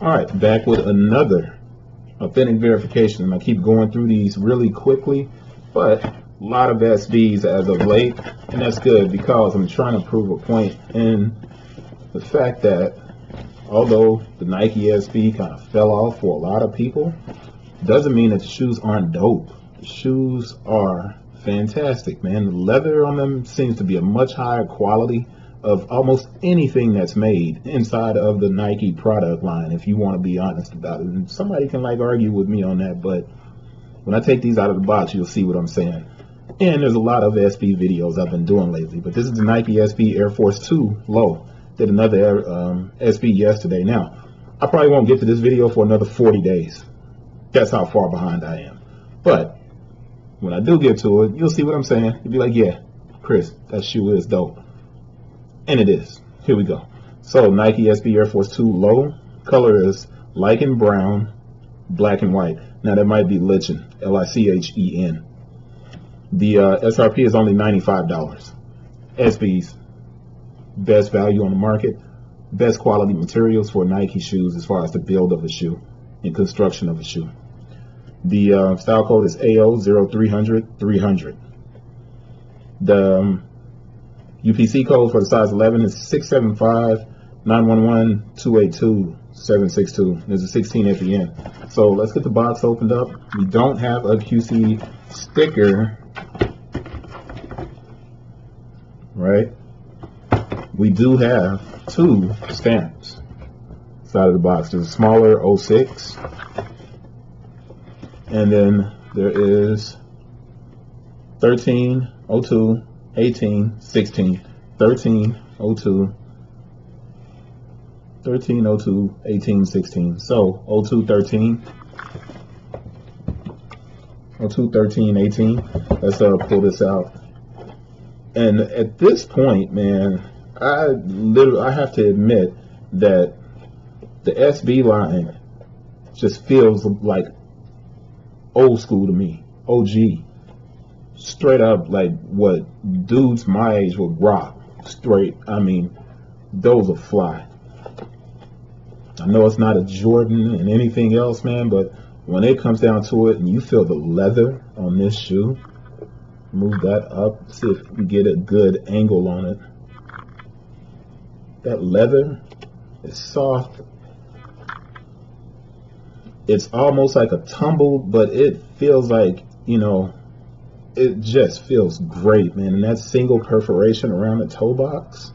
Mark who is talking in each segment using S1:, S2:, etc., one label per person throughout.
S1: Alright, back with another authentic verification. And I keep going through these really quickly, but a lot of SBs as of late, and that's good because I'm trying to prove a point in the fact that although the Nike SB kind of fell off for a lot of people, doesn't mean that the shoes aren't dope. The shoes are fantastic, man. The leather on them seems to be a much higher quality of almost anything that's made inside of the Nike product line, if you want to be honest about it. And somebody can argue with me on that, but when I take these out of the box, you'll see what I'm saying. And there's a lot of SB videos I've been doing lately, but this is the Nike SB Air Force 2 Low. Did another SB yesterday. Now, I probably won't get to this video for another 40 days. That's how far behind I am. But when I do get to it, you'll see what I'm saying. You'll be like, yeah, Chris, that shoe is dope. And it is. Here we go. So Nike SB Air Force 2 Low. Color is Lichen brown, black and white. Now that might be Lichen, L-I-C-H-E-N. The SRP is only $95. SB's best value on the market, best quality materials for Nike shoes as far as the build of the shoe and construction of the shoe. The style code is AO0300-300. The UPC code for the size 11 is 675-911-282-762. There's a 16 at the end. So let's get the box opened up. We don't have a QC sticker, right? We do have two stamps inside of the box. There's a smaller 06, and then there is 13, 02, 18, 16, 13, 02, 13, 02, 18, 16. So 02, 13, 02, 13, 18. Let's pull this out. And at this point, man, I have to admit that the SB line just feels like old school to me. OG. Straight up like what dudes my age would rock. Straight, I mean, those are fly. I know it's not a Jordan and anything else, man, but when it comes down to it and you feel the leather on this shoe, move that up, see if you get a good angle on it. That leather is soft. It's almost like a tumble, but it feels like, you know, it just feels great, man. And that single perforation around the toe box,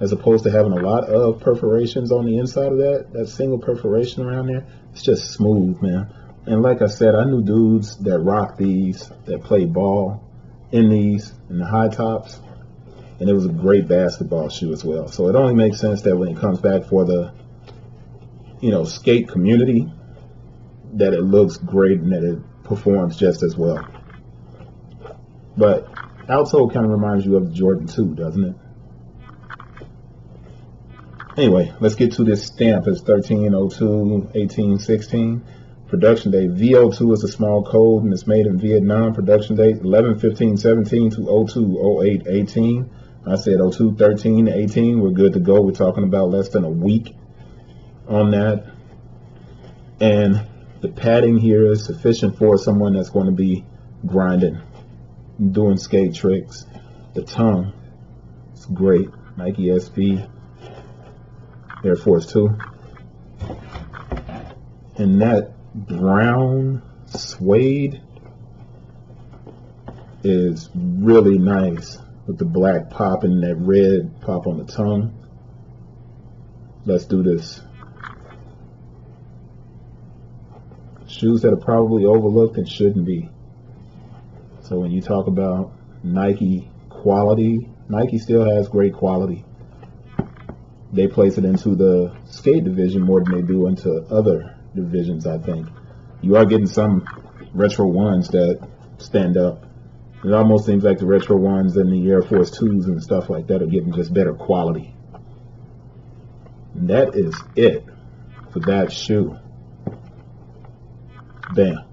S1: as opposed to having a lot of perforations on the inside of that single perforation around there, it's just smooth, man. And like I said, I knew dudes that rock these, that play ball in these, in the high tops, and it was a great basketball shoe as well. So it only makes sense that when it comes back for the, you know, skate community, that it looks great and that it performs just as well. But outsole kind of reminds you of the Jordan 2, doesn't it? Anyway, let's get to this stamp. It's 1302 1816. Production date VO2 is a small code and it's made in Vietnam. Production date 11/15/17 to 02/08/18. I said 02/13/18. We're good to go. We're talking about less than a week on that. And the padding here is sufficient for someone that's going to be grinding, doing skate tricks. The tongue, it's great. Nike SB Air Force 2. And that brown suede is really nice with the black pop and that red pop on the tongue. Let's do this. Shoes that are probably overlooked and shouldn't be. So when you talk about Nike quality, Nike still has great quality. They place it into the skate division more than they do into other divisions, I think. You are getting some retro ones that stand up. It almost seems like the retro ones and the Air Force 2s and stuff like that are getting just better quality. And that is it for that shoe. Bam.